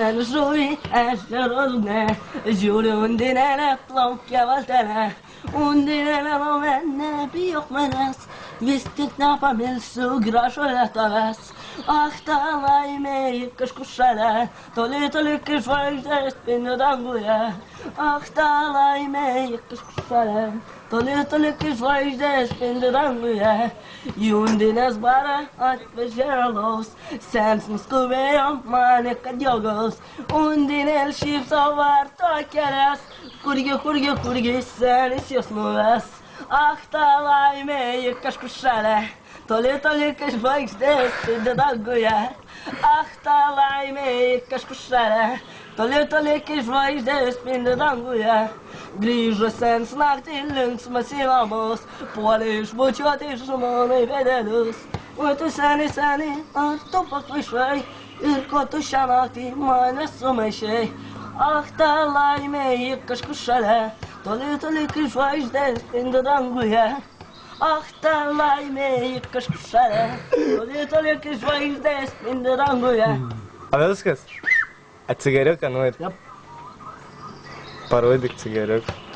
el soli esterolne giuri undine plom chiavaltene undine no menne biok menes vistit napa mil su grasholet aves achtalai me kaskushale toli kishvajdes pindanguya achtalai me kaskushale toli kishvajdes pindanguya yundines bara at vejelos sens muskuveam manek diogos undinel ships avar takeres kurge senis yosnuves achtalai me kaskushale toli kishvajdes pindanguya achtalai me kaskushale toli kishvajdes pindanguya Grįžo sens naktį linksmas į namus, puolė iš bučiuoti žmonai vedelius. O tu seniai, ar tu pakvaišai ir ko tu šią naktį mane sumaišai? Ach, ta laimė ji kažkur šalia, toli kai žvaigždės spindi danguje. Ach, ta laimė ji kažkur šalia, toli kai žvaigždės spindi danguje. A viskas? Atsigeriuką nori? Yep. Parodyk cigeriuką.